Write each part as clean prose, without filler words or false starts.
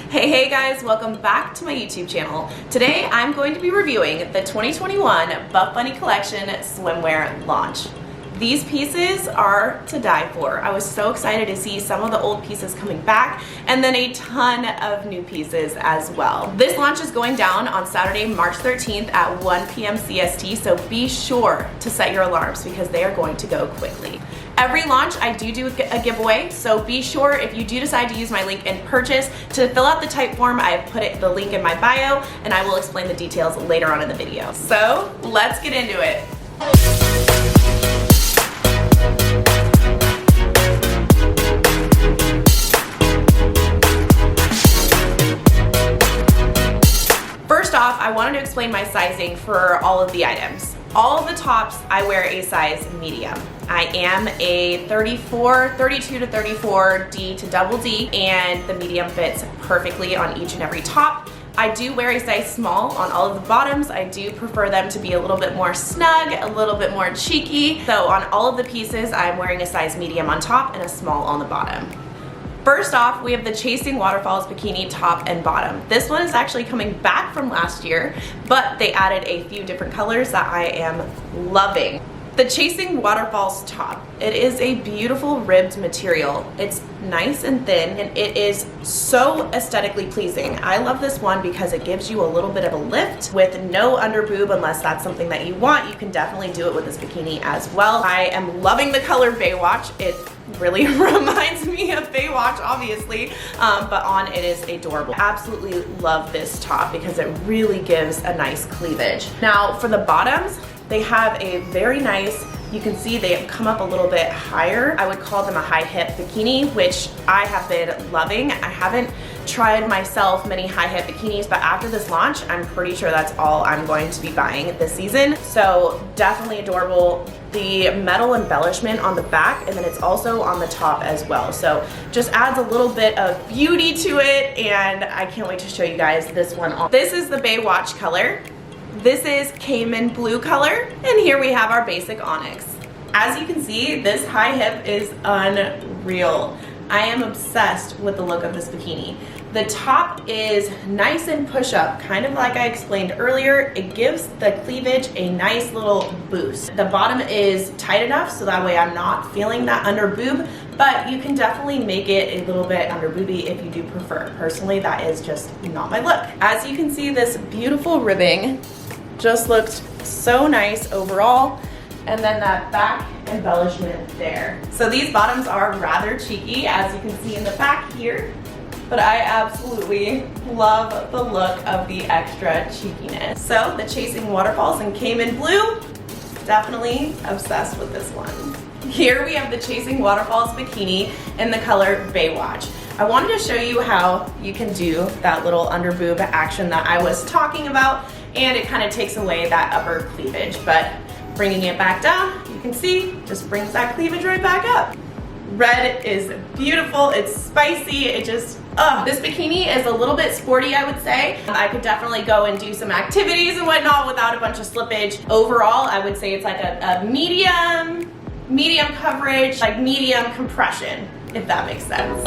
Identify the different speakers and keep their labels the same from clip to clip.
Speaker 1: Hey guys, welcome back to my YouTube channel. Today I'm going to be reviewing the 2021 Buffbunny Collection swimwear launch. These pieces are to die for. I was so excited to see some of the old pieces coming back and then a ton of new pieces as well. This launch is going down on Saturday, March 13th at 1 p.m. CST, so be sure to set your alarms because they are going to go quickly. Every launch I do a giveaway, so be sure if you do decide to use my link in purchase to fill out the type form. I have put the link in my bio and I will explain the details later on in the video. So let's get into it. First off, I wanted to explain my sizing for all of the items. All of the tops, I wear a size medium. I am a 32 to 34 D to double D, and the medium fits perfectly on each and every top. I do wear a size small on all of the bottoms. I do prefer them to be a little bit more snug, a little bit more cheeky. So on all of the pieces, I'm wearing a size medium on top and a small on the bottom. First off, we have the Chasing Waterfalls bikini top and bottom. This one is actually coming back from last year, but they added a few different colors that I am loving. The Chasing Waterfalls top, it is a beautiful ribbed material. It's nice and thin and it is so aesthetically pleasing. I love this one because it gives you a little bit of a lift with no under boob unless that's something that you want. You can definitely do it with this bikini as well. I am loving the color Baywatch. It really reminds me of Baywatch, obviously, but on it is adorable. I absolutely love this top because it really gives a nice cleavage. Now for the bottoms, they have a very nice, you can see they come up a little bit higher. I would call them a high hip bikini, which I have been loving. I haven't tried myself many high hip bikinis, but after this launch, I'm pretty sure that's all I'm going to be buying this season. So definitely adorable. The metal embellishment on the back, and then it's also on the top as well. So just adds a little bit of beauty to it, and I can't wait to show you guys this one. This is the Baywatch color. This is Cayman blue color, and here we have our basic onyx. As you can see, this high hip is unreal. I am obsessed with the look of this bikini. The top is nice and push-up, kind of like I explained earlier. It gives the cleavage a nice little boost. The bottom is tight enough so that way I'm not feeling that under boob, but you can definitely make it a little bit under booby if you do prefer. Personally, that is just not my look. As you can see, this beautiful ribbing just looks so nice overall. And then that back embellishment there. So these bottoms are rather cheeky, as you can see in the back here, but I absolutely love the look of the extra cheekiness. So the Chasing Waterfalls in Cayman blue, definitely obsessed with this one. Here we have the Chasing Waterfalls bikini in the color Baywatch. I wanted to show you how you can do that little under boob action that I was talking about, and it kind of takes away that upper cleavage, but bringing it back down, you can see, just brings that cleavage right back up. Red is beautiful, it's spicy, it just, This bikini is a little bit sporty, I would say. I could definitely go and do some activities and whatnot without a bunch of slippage. Overall, I would say it's like a medium coverage, like medium compression, if that makes sense.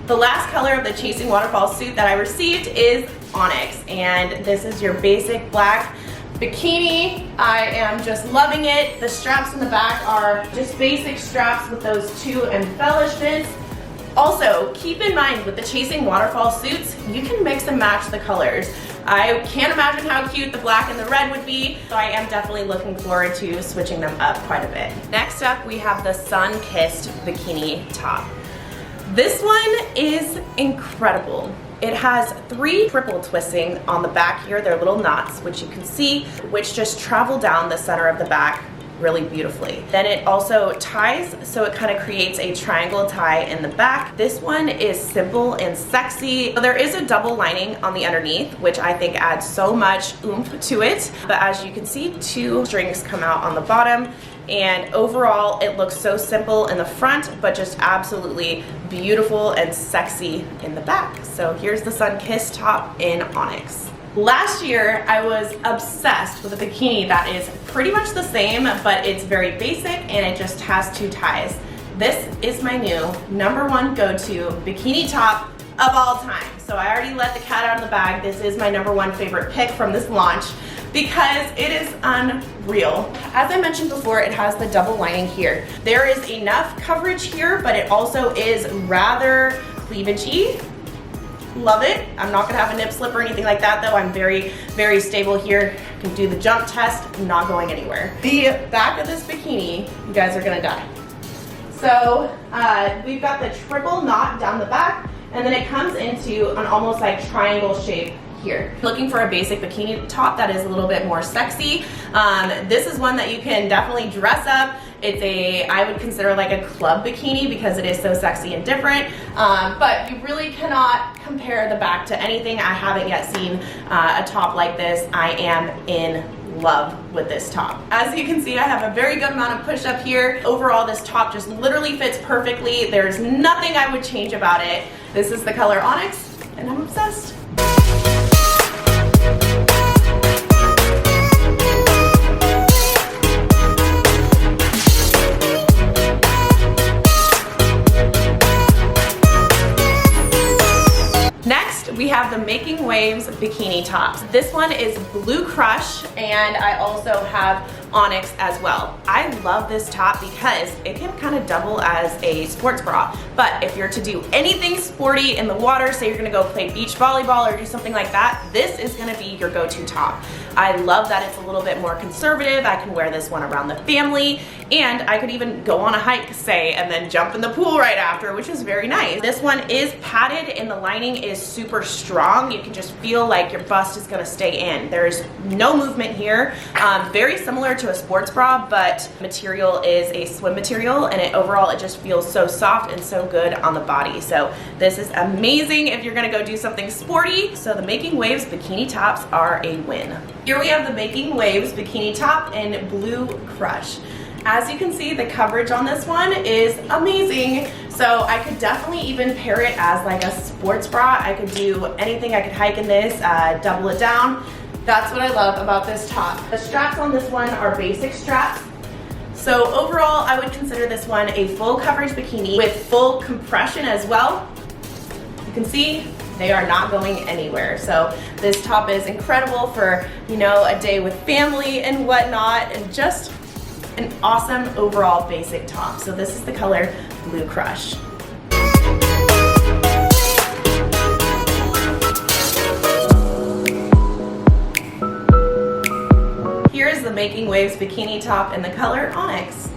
Speaker 1: The last color of the Chasing Waterfalls suit that I received is Onyx, and this is your basic black bikini. I am just loving it. The straps in the back are just basic straps with those two embellishments. Also, keep in mind with the Chasing Waterfall suits, you can mix and match the colors. I can't imagine how cute the black and the red would be, so I am definitely looking forward to switching them up quite a bit. Next up, we have the Sun-Kissed Bikini top. This one is incredible. It has 3 triple twisting on the back here. They're little knots, which you can see, which just travel down the center of the back really beautifully. Then it also ties, so it kind of creates a triangle tie in the back. This one is simple and sexy. There is a double lining on the underneath, which I think adds so much oomph to it. But as you can see, 2 strings come out on the bottom. And overall, it looks so simple in the front, but just absolutely beautiful and sexy in the back. So here's the Sun-Kissed top in Onyx. Last year, I was obsessed with a bikini that is pretty much the same, but it's very basic and it just has 2 ties. This is my new #1 go-to bikini top of all time. So I already let the cat out of the bag. This is my #1 favorite pick from this launch because it is unreal. As I mentioned before, it has the double lining here. There is enough coverage here, but it also is rather cleavagey. Love it. I'm not gonna have a nip slip or anything like that though. I'm very, very stable here. I can do the jump test, not going anywhere. The back of this bikini, you guys are gonna die. So we've got the triple knot down the back, and then it comes into an almost like triangle shape here. Looking for a basic bikini top that is a little bit more sexy. This is one that you can definitely dress up. It's I would consider like a club bikini because it is so sexy and different, but you really cannot compare the back to anything. I haven't yet seen a top like this. I am in love with this top. As you can see, I have a very good amount of push up here. Overall, this top just literally fits perfectly. There's nothing I would change about it. This is the color Onyx, and I'm obsessed. We have the Making Waves bikini tops. This one is Blue Crush, and I also have Onyx as well. I love this top because it can kind of double as a sports bra, but if you're to do anything sporty in the water, say you're gonna go play beach volleyball or do something like that, this is gonna be your go-to top. I love that it's a little bit more conservative. I can wear this one around the family, and I could even go on a hike, say, and then jump in the pool right after, which is very nice. This one is padded and the lining is super strong. You can just feel like your bust is gonna stay in. There's no movement here. Very similar to a sports bra, but material is a swim material, and overall it just feels so soft and so good on the body. So this is amazing if you're gonna go do something sporty. So the Making Waves bikini tops are a win. Here we have the Making Waves bikini top in Blue Crush. As you can see, the coverage on this one is amazing. So I could definitely even pair it as like a sports bra. I could do anything. I could hike in this, double it down. That's what I love about this top. The straps on this one are basic straps. So overall, I would consider this one a full coverage bikini with full compression as well. You can see they are not going anywhere. So this top is incredible for, you know, a day with family and whatnot, and just an awesome overall basic top. So this is the color Blue Crush. Here's the Making Waves bikini top in the color Onyx.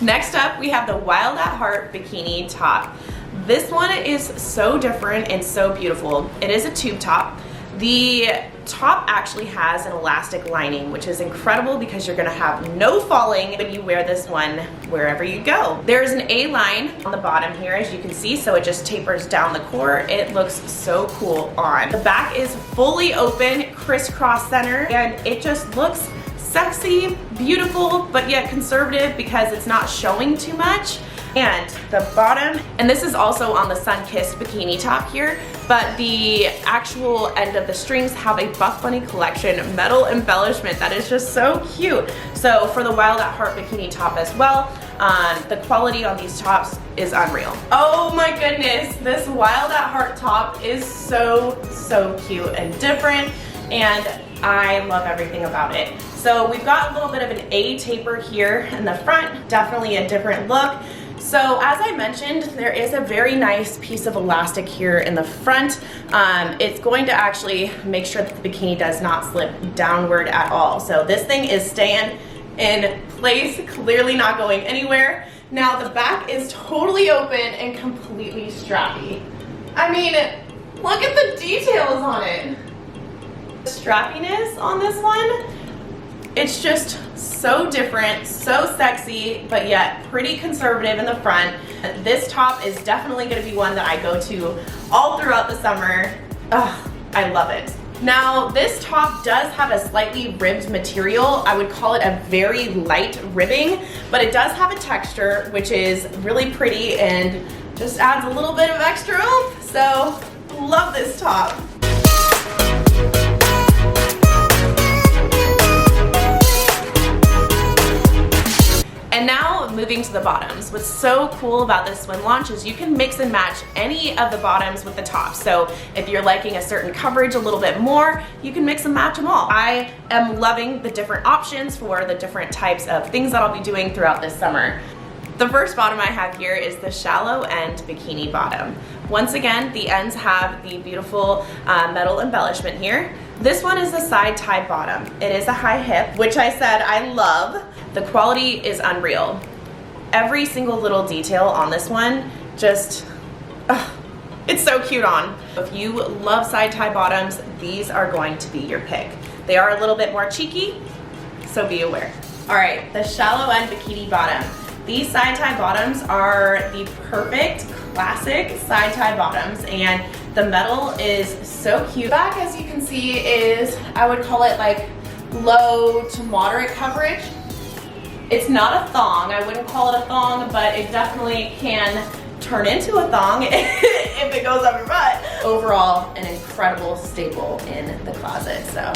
Speaker 1: Next up, we have the Wild at Heart bikini top. This one is so different and so beautiful. It is a tube top. The top actually has an elastic lining, which is incredible because you're gonna have no falling when you wear this one wherever you go. There's an A-line on the bottom here, as you can see, so it just tapers down the core. It looks so cool on. The back is fully open, crisscross center, and it just looks sexy, beautiful, but yet conservative because it's not showing too much. And the bottom, and this is also on the sun-kissed bikini top here, but the actual end of the strings have a Buffbunny Collection metal embellishment that is just so cute. So for the Wild at Heart bikini top as well, the quality on these tops is unreal. Oh my goodness, this Wild at Heart top is so cute and different, and I love everything about it. So we've got a little bit of an A taper here in the front, definitely a different look. So as I mentioned, there is a very nice piece of elastic here in the front. It's going to actually make sure that the bikini does not slip downward at all. So this thing is staying in place, clearly not going anywhere. Now the back is totally open and completely strappy. I mean, look at the details on it. The strappiness on this one, it's just so different, so sexy, but yet pretty conservative in the front. This top is definitely gonna be one that I go to all throughout the summer. Ugh, I love it. Now, this top does have a slightly ribbed material. I would call it a very light ribbing, but it does have a texture, which is really pretty and Just adds a little bit of extra oomph, so love this top. And now moving to the bottoms. What's so cool about this swim launch is you can mix and match any of the bottoms with the tops. So if you're liking a certain coverage a little bit more, you can mix and match them all. I am loving the different options for the different types of things that I'll be doing throughout this summer. The first bottom I have here is the shallow end bikini bottom. Once again, the ends have the beautiful metal embellishment here. This one is the side tie bottom. It is a high hip, which I said I love. The quality is unreal. Every single little detail on this one, just, it's so cute on. If you love side tie bottoms, these are going to be your pick. They are a little bit more cheeky, so be aware. All right, the shallow end bikini bottom. These side tie bottoms are the perfect classic side tie bottoms, and the metal is so cute. Back, as you can see, is, I would call it like low to moderate coverage. It's not a thong. I wouldn't call it a thong, but it definitely can turn into a thong if it goes up your butt. Overall, an incredible staple in the closet, so.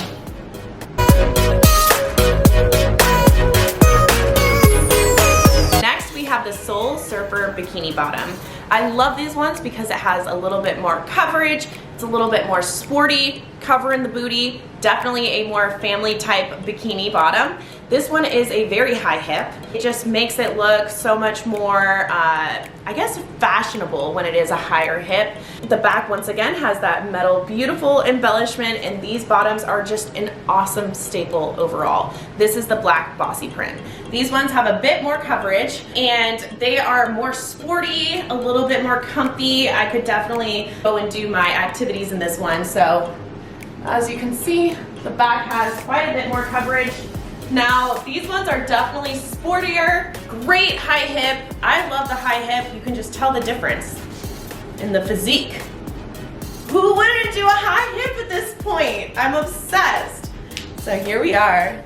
Speaker 1: Next, we have the Soul Surfer Bikini Bottom. I love these ones because it has a little bit more coverage. It's a little bit more sporty, covering the booty. Definitely a more family type bikini bottom. This one is a very high hip. It just makes it look so much more, I guess, fashionable when it is a higher hip. The back, once again, has that metal, beautiful embellishment, and these bottoms are just an awesome staple overall. This is the black bossy print. These ones have a bit more coverage, and they are more sporty, a little bit more comfy. I could definitely go and do my activities in this one. So, as you can see, the back has quite a bit more coverage. Now, these ones are definitely sportier, great high hip. I love the high hip. You can just tell the difference in the physique. Who wouldn't do a high hip at this point? I'm obsessed. So here we are.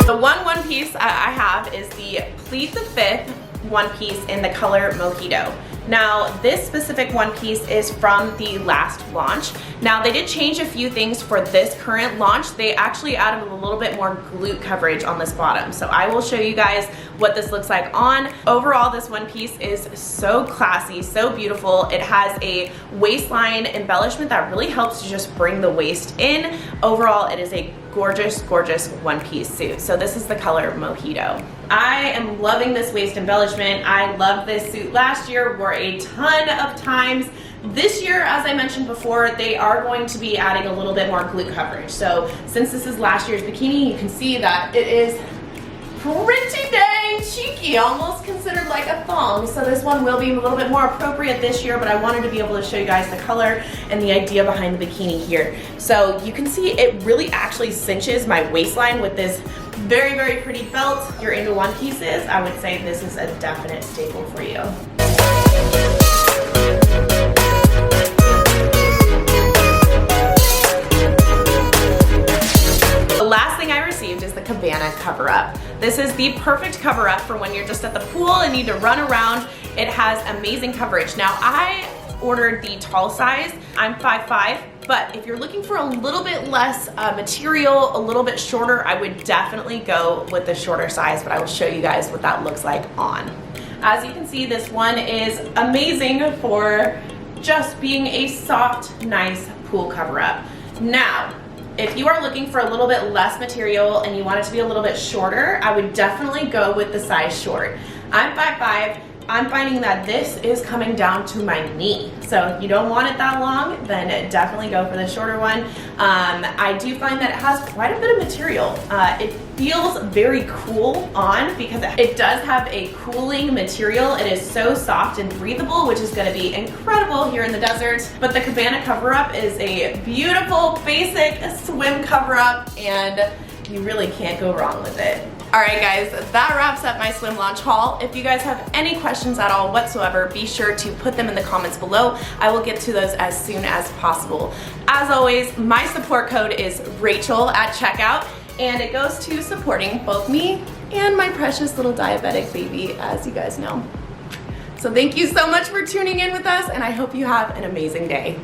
Speaker 1: The one piece I have is the Pleat the 5th one piece in the color Mojito. Now, this specific one piece is from the last launch. Now, they did change a few things for this current launch. They actually added a little bit more glute coverage on this bottom. So I will show you guys what this looks like on. Overall, this one piece is so classy, so beautiful. It has a waistline embellishment that really helps to just bring the waist in. Overall, it is a gorgeous, gorgeous one-piece suit. So this is the color Mojito. I am loving this waist embellishment. I loved this suit last year, wore a ton of times. This year, as I mentioned before, they are going to be adding a little bit more glute coverage. So since this is last year's bikini, you can see that it is pretty dang cheeky, almost considered like a thong. So this one will be a little bit more appropriate this year, but I wanted to be able to show you guys the color and the idea behind the bikini here. So you can see it really actually cinches my waistline with this very, very pretty belt. If you're into one pieces, I would say this is a definite staple for you. The last thing I received is the Cabana Coverup. This is the perfect cover-up for when you're just at the pool and need to run around. It has amazing coverage. Now, I ordered the tall size. I'm 5'5", but if you're looking for a little bit less material, a little bit shorter, I would definitely go with the shorter size, but I will show you guys what that looks like on. As you can see, this one is amazing for just being a soft, nice pool cover-up. Now, if you are looking for a little bit less material and you want it to be a little bit shorter, I would definitely go with the size short. I'm 5'5". I'm finding that this is coming down to my knee. So if you don't want it that long, then definitely go for the shorter one. I do find that it has quite a bit of material. It feels very cool on because it does have a cooling material. It is so soft and breathable, which is gonna be incredible here in the desert. But the Cabana Coverup is a beautiful, basic swim cover-up, and you really can't go wrong with it. All right, guys, that wraps up my swim launch haul. If you guys have any questions at all whatsoever, be sure to put them in the comments below. I will get to those as soon as possible. As always, my support code is Rachel at checkout. and it goes to supporting both me and my precious little diabetic baby, as you guys know. So thank you so much for tuning in with us, and I hope you have an amazing day.